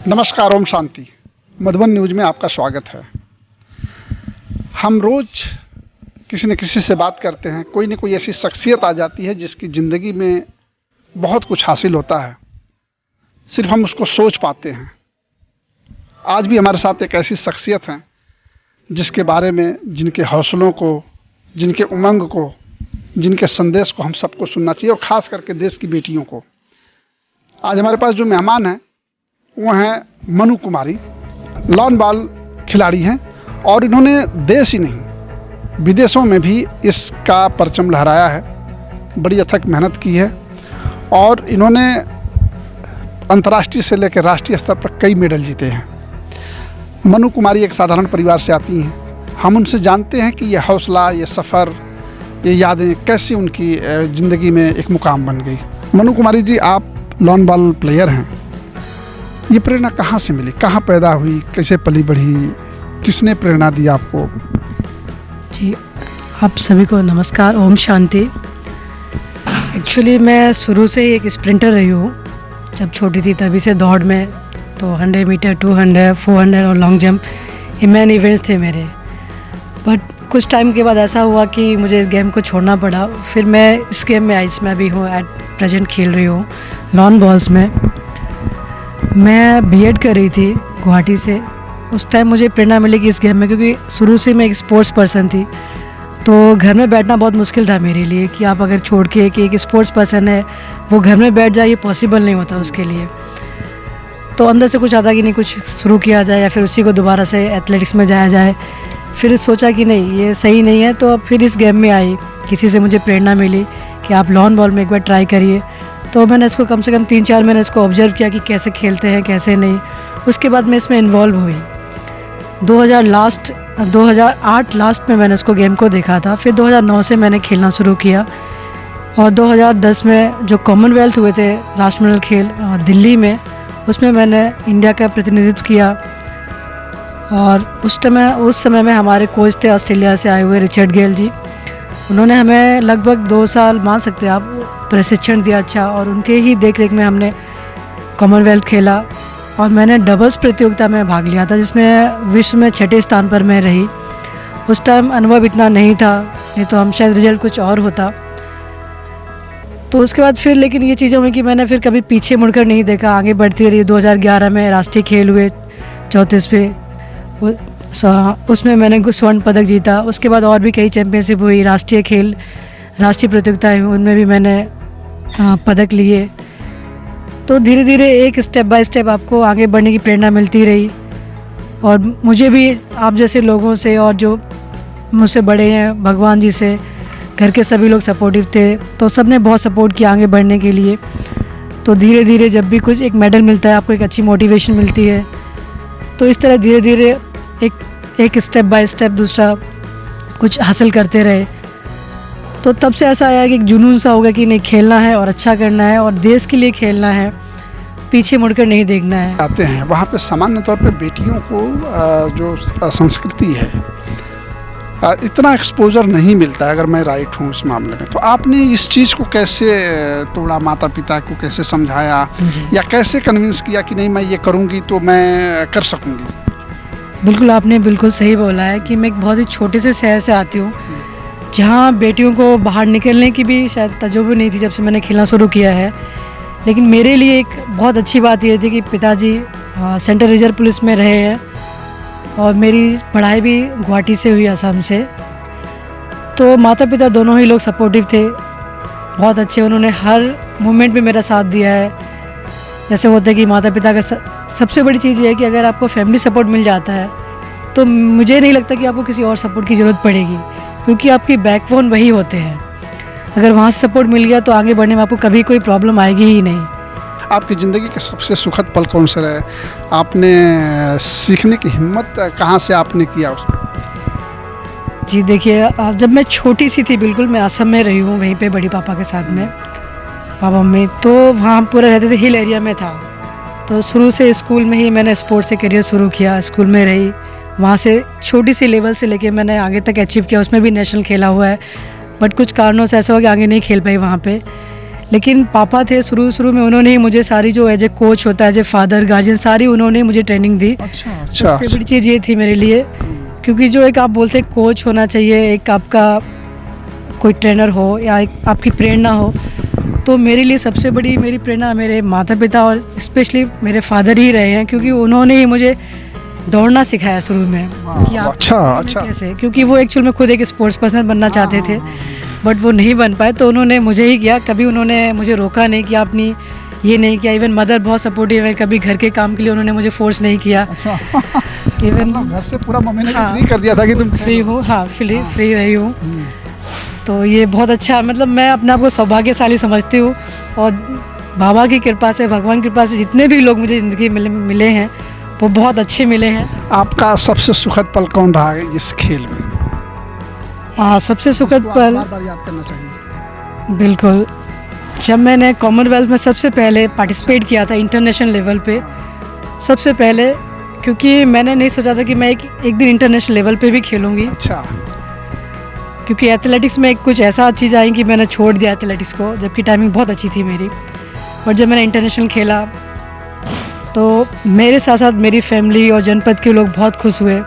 नमस्कार, ओम शांति। मधुबन न्यूज में आपका स्वागत है। हम रोज किसी न किसी से बात करते हैं, कोई न कोई ऐसी शख्सियत आ जाती है जिसकी ज़िंदगी में बहुत कुछ हासिल होता है, सिर्फ हम उसको सोच पाते हैं। आज भी हमारे साथ एक ऐसी शख्सियत है जिसके बारे में, जिनके हौसलों को, जिनके उमंग को, जिनके संदेश को हम सबको सुनना चाहिए, और ख़ास करके देश की बेटियों को। आज हमारे पास जो मेहमान हैं वो हैं मनु कुमारी। लॉन बॉल खिलाड़ी हैं और इन्होंने देश ही नहीं विदेशों में भी इसका परचम लहराया है। बड़ी अथक मेहनत की है और इन्होंने अंतर्राष्ट्रीय से लेकर राष्ट्रीय स्तर पर कई मेडल जीते हैं। मनु कुमारी एक साधारण परिवार से आती हैं। हम उनसे जानते हैं कि ये हौसला, ये सफ़र, ये यादें कैसे उनकी ज़िंदगी में एक मुकाम बन गई। मनु कुमारी जी, आप लॉन बॉल प्लेयर हैं। ये प्रेरणा कहाँ से मिली, कहाँ पैदा हुई, कैसे पली बढ़ी, किसने प्रेरणा दी आपको? जी, आप सभी को नमस्कार, ओम शांति। एक्चुअली मैं शुरू से ही एक स्प्रिंटर रही हूँ। जब छोटी थी तभी से दौड़ में, तो 100 मीटर, 200, 400 और लॉन्ग जंप ये मेन इवेंट्स थे मेरे। बट कुछ टाइम के बाद ऐसा हुआ कि मुझे इस गेम को छोड़ना पड़ा। फिर मैं इस गेम में आई, इसमें अभी हूँ, एट प्रेजेंट खेल रही हूँ लॉन बॉल्स में। मैं बीएड कर रही थी गुवाहाटी से। उस टाइम मुझे प्रेरणा मिली कि इस गेम में, क्योंकि शुरू से मैं एक स्पोर्ट्स पर्सन थी, तो घर में बैठना बहुत मुश्किल था मेरे लिए कि आप अगर छोड़ के कि एक स्पोर्ट्स पर्सन है वो घर में बैठ जाए, ये पॉसिबल नहीं होता उसके लिए। तो अंदर से कुछ आता कि नहीं, कुछ शुरू किया जाए या फिर उसी को दोबारा से एथलेटिक्स में जाया जाए। फिर सोचा कि नहीं, ये सही नहीं है, तो अब फिर इस गेम में आई। किसी से मुझे प्रेरणा मिली कि आप लॉन बॉल में एक बार ट्राई करिए। तो मैंने इसको कम से कम 3-4 महीने इसको ऑब्जर्व किया कि कैसे खेलते हैं, कैसे नहीं। उसके बाद मैं इसमें इन्वॉल्व हुई। 2008 लास्ट में मैंने इसको गेम को देखा था। फिर 2009 से मैंने खेलना शुरू किया और 2010 में जो कॉमनवेल्थ हुए थे राष्ट्रमंडल खेल दिल्ली में, उसमें मैंने इंडिया का प्रतिनिधित्व किया। और उस समय में हमारे कोच थे ऑस्ट्रेलिया से आए हुए रिचर्ड गेल जी। उन्होंने हमें लगभग 2 साल मान सकते हैं आप प्रशिक्षण दिया अच्छा, और उनके ही देख रेख में हमने कॉमनवेल्थ खेला। और मैंने डबल्स प्रतियोगिता में भाग लिया था, जिसमें विश्व में 6ठे स्थान पर मैं रही। उस टाइम अनुभव इतना नहीं था, नहीं तो हम शायद रिजल्ट कुछ और होता। तो उसके बाद फिर लेकिन ये चीज़ें हुई कि मैंने फिर कभी पीछे मुड़कर नहीं देखा, आगे बढ़ती रही। 2011 में राष्ट्रीय खेल हुए 34वें, उसमें मैंने स्वर्ण पदक जीता। उसके बाद और भी कई चैम्पियनशिप हुई, राष्ट्रीय खेल, राष्ट्रीय प्रतियोगिताएं हुई, उनमें भी मैंने पदक लिए। तो धीरे धीरे एक स्टेप बाय स्टेप आपको आगे बढ़ने की प्रेरणा मिलती रही। और मुझे भी आप जैसे लोगों से और जो मुझसे बड़े हैं, भगवान जी से, घर के सभी लोग सपोर्टिव थे, तो सब ने बहुत सपोर्ट किया आगे बढ़ने के लिए। तो धीरे धीरे जब भी कुछ एक मेडल मिलता है, आपको एक अच्छी मोटिवेशन मिलती है। तो इस तरह धीरे धीरे एक स्टेप बाय स्टेप दूसरा कुछ हासिल करते रहे। तो तब से ऐसा आया कि एक जुनून सा होगा कि नहीं, खेलना है और अच्छा करना है और देश के लिए खेलना है, पीछे मुड़कर नहीं देखना है। आते हैं वहाँ पे सामान्य तौर पे बेटियों को जो संस्कृति है, इतना एक्सपोजर नहीं मिलता है, अगर मैं राइट हूँ इस मामले में। तो आपने इस चीज़ को कैसे तोड़ा, माता पिता को कैसे समझाया या कैसे कन्विंस किया कि नहीं, मैं ये करूँगी तो मैं कर सकूँगी? बिल्कुल, आपने बिल्कुल सही बोला है कि मैं एक बहुत ही छोटे से शहर से आती हूँ, जहाँ बेटियों को बाहर निकलने की भी शायद तजुर्बा नहीं थी जब से मैंने खेलना शुरू किया है। लेकिन मेरे लिए एक बहुत अच्छी बात ये थी कि पिताजी सेंट्रल रिजर्व पुलिस में रहे हैं और मेरी पढ़ाई भी गुवाहाटी से हुई, असम से। तो माता पिता दोनों ही लोग सपोर्टिव थे, बहुत अच्छे। उन्होंने हर मोमेंट में मेरा साथ दिया है। जैसे होता है कि माता पिता का सबसे बड़ी चीज़ ये है कि अगर आपको फैमिली सपोर्ट मिल जाता है तो मुझे नहीं लगता कि आपको किसी और सपोर्ट की ज़रूरत पड़ेगी, क्योंकि आपकी बैकबोन वही होते हैं। अगर वहाँ से सपोर्ट मिल गया तो आगे बढ़ने में आपको कभी कोई प्रॉब्लम आएगी ही नहीं। आपकी ज़िंदगी का सबसे सुखद पल कौन सा रहा? आपने सीखने की हिम्मत कहाँ से आपने किया उसमें? जी देखिए, जब मैं छोटी सी थी, बिल्कुल मैं असम में रही हूँ, वहीं पे बड़ी पापा के साथ में, पापा मम्मी। तो वहाँ पूरा रहते थे, हिल एरिया में था। तो शुरू से स्कूल में ही मैंने स्पोर्ट्स से करियर शुरू किया, स्कूल में रही। वहाँ से छोटी सी लेवल से लेके मैंने आगे तक अचीव किया, उसमें भी नेशनल खेला हुआ है। बट कुछ कारणों से ऐसा हुआ कि आगे नहीं खेल पाई वहाँ पे। लेकिन पापा थे शुरू शुरू में, उन्होंने ही मुझे सारी जो एज ए कोच होता है, एज ए फादर गार्जियन, सारी उन्होंने मुझे ट्रेनिंग दी। अच्छा सबसे बड़ी चीज़ ये थी मेरे लिए, क्योंकि जो एक आप बोलते हैं कोच होना चाहिए, एक आपका कोई ट्रेनर हो या एक आपकी प्रेरणा हो, तो मेरे लिए सबसे बड़ी मेरी प्रेरणा मेरे माता पिता और स्पेशली मेरे फादर ही रहे हैं, क्योंकि उन्होंने ही मुझे दौड़ना सिखाया शुरू में कि आप अच्छा कैसे, क्योंकि वो एक्चुअल में खुद एक स्पोर्ट्स पर्सन बनना चाहते थे, बट वो नहीं बन पाए, तो उन्होंने मुझे ही किया। कभी उन्होंने मुझे रोका नहीं कि आपने ये नहीं किया। इवन मदर बहुत सपोर्टिव है, कभी घर के काम के लिए उन्होंने मुझे फोर्स नहीं किया। अच्छा इवन घर से पूरा मम्मी ने फ्री कर दिया था कि तुम फ्री हो। हाँ, फ्री रही हूँ। तो ये बहुत अच्छा, मतलब मैं अपने आप को सौभाग्यशाली समझती हूँ, और बाबा की कृपा से, भगवान की कृपा से जितने भी लोग मुझे ज़िंदगी मिले हैं वो बहुत अच्छे मिले हैं। आपका सबसे सुखद पल कौन रहा है इस खेल में? हाँ, सबसे सुखद पल बार याद करना चाहिए। बिल्कुल, जब मैंने कॉमनवेल्थ में सबसे पहले पार्टिसिपेट किया था इंटरनेशनल लेवल पे, सबसे पहले, क्योंकि मैंने नहीं सोचा था कि मैं एक दिन इंटरनेशनल लेवल पे भी खेलूँगी। अच्छा। क्योंकि एथलेटिक्स में कुछ ऐसा चीज़ आई कि मैंने छोड़ दिया एथलेटिक्स को, जबकि टाइमिंग बहुत अच्छी थी मेरी। बट जब मैंने इंटरनेशनल खेला तो मेरे साथ साथ मेरी फैमिली और जनपद के लोग बहुत खुश हुए।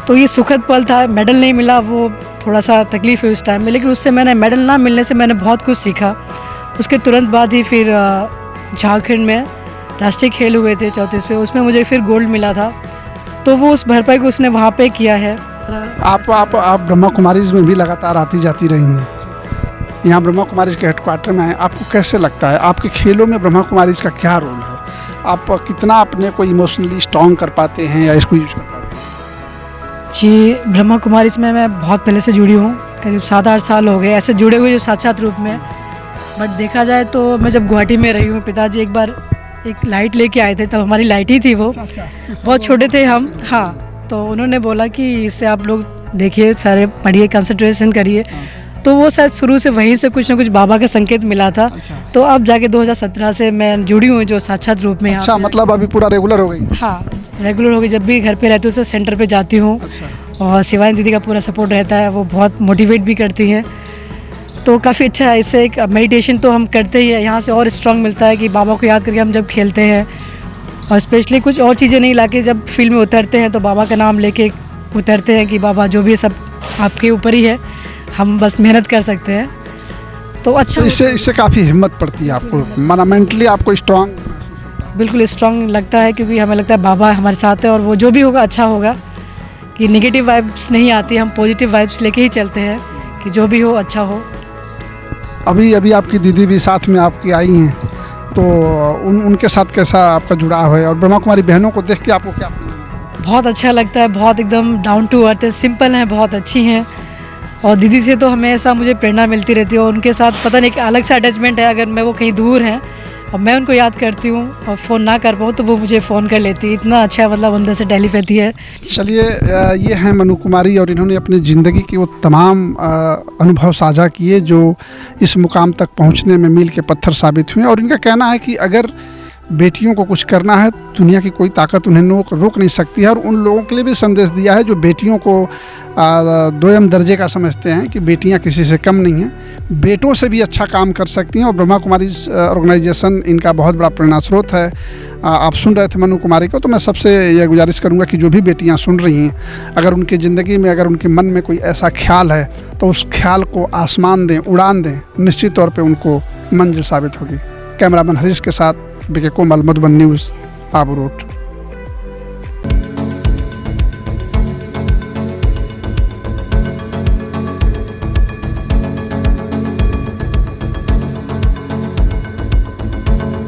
तो ये सुखद पल था। मेडल नहीं मिला, वो थोड़ा सा तकलीफ़ हुई उस टाइम में, लेकिन उससे मैंने मेडल ना मिलने से मैंने बहुत कुछ सीखा। उसके तुरंत बाद ही फिर झारखंड में राष्ट्रीय खेल हुए थे 34वें, उसमें मुझे फिर गोल्ड मिला था। तो वो उस भरपाई को उसने वहाँ पे किया है। आप ब्रह्मा कुमारीज में भी लगातार आती जाती रही हैं। यहाँ ब्रह्मा कुमारीज के हेडक्वार्टर में आए, आपको कैसे लगता है आपके खेलों में ब्रह्मा कुमारीज का क्या रोल है? आप कितना अपने को इमोशनली स्ट्रॉन्ग कर पाते हैं या इसको यूज कर पाते हैं? जी, ब्रह्मा कुमारीज में मैं बहुत पहले से जुड़ी हूँ, करीब 7-8 साल हो गए ऐसे जुड़े हुए जो साक्षात रूप में। बट देखा जाए तो मैं जब गुवाहाटी में रही हूँ, पिताजी एक बार एक लाइट लेके आए थे, तब हमारी लाइट ही थी वो। बहुत छोटे थे हम। हाँ, तो उन्होंने बोला कि इससे आप लोग देखिए, सारे पढ़िए, कंसंट्रेशन करिए। तो वो शायद शुरू से वहीं से कुछ ना कुछ बाबा का संकेत मिला था। तो अब जाके 2017 से मैं जुड़ी हूँ जो साक्षात रूप में। अच्छा, मतलब अभी पूरा रेगुलर हो गई? हाँ, रेगुलर हो गई। जब भी घर पे रहती हूँ तो सेंटर पे जाती हूँ। और शिवानी दीदी का पूरा सपोर्ट रहता है, वो बहुत मोटिवेट भी करती हैं। तो काफ़ी अच्छा है। इससे एक मेडिटेशन तो हम करते ही हैं, यहाँ से और स्ट्रॉन्ग मिलता है कि बाबा को याद करके हम जब खेलते हैं, और स्पेशली कुछ और चीज़ें नहीं लाके जब फील्ड में उतरते हैं तो बाबा का नाम लेके उतरते हैं कि बाबा जो भी है सब आपके ऊपर ही है, हम बस मेहनत कर सकते हैं। तो अच्छा, तो इससे काफ़ी हिम्मत पड़ती है आपको, माना मेंटली आपको स्ट्रॉन्ग? बिल्कुल स्ट्रॉन्ग लगता है, क्योंकि हमें लगता है बाबा हमारे साथ है और वो जो भी होगा अच्छा होगा, कि नेगेटिव वाइब्स नहीं आती, हम पॉजिटिव वाइब्स लेके ही चलते हैं कि जो भी हो अच्छा हो। अभी आपकी दीदी भी साथ में आपकी आई हैं, तो उनके साथ कैसा आपका जुड़ाव है? और ब्रह्मा कुमारी बहनों को देख के आपको क्या? बहुत अच्छा लगता है, बहुत एकदम डाउन टू अर्थ है, सिंपल हैं, बहुत अच्छी हैं। और दीदी से तो हमेशा मुझे प्रेरणा मिलती रहती है, और उनके साथ पता नहीं, एक अलग सा अटैचमेंट है। अगर मैं वो कहीं दूर हैं और मैं उनको याद करती हूँ और फ़ोन ना कर पाऊँ तो वो मुझे फ़ोन कर लेती है। इतना अच्छा, मतलब अंदर से टेलीपैथी है। चलिए, ये हैं मनु कुमारी, और इन्होंने अपनी ज़िंदगी के वो तमाम अनुभव साझा किए जो इस मुकाम तक पहुँचने में मील के पत्थर साबित हुए। और इनका कहना है कि अगर बेटियों को कुछ करना है, दुनिया की कोई ताकत उन्हें रोक नहीं सकती है। और उन लोगों के लिए भी संदेश दिया है जो बेटियों को दोयम दर्जे का समझते हैं कि बेटियां किसी से कम नहीं हैं, बेटों से भी अच्छा काम कर सकती हैं। और ब्रह्मा कुमारी ऑर्गेनाइजेशन इनका बहुत बड़ा प्रेरणा स्रोत है। आप सुन रहे थे मनु कुमारी को, तो मैं सबसे यह गुजारिश करूंगा कि जो भी बेटियां सुन रही हैं, अगर उनकी ज़िंदगी में, अगर उनके मन में कोई ऐसा ख्याल है तो उस ख्याल को आसमान दें, उड़ान दें, निश्चित तौर पर उनको मंजिल साबित होगी। कैमरामैन हरीश के साथ बीके कोमल, मधुबन न्यूज़, आबू रोड।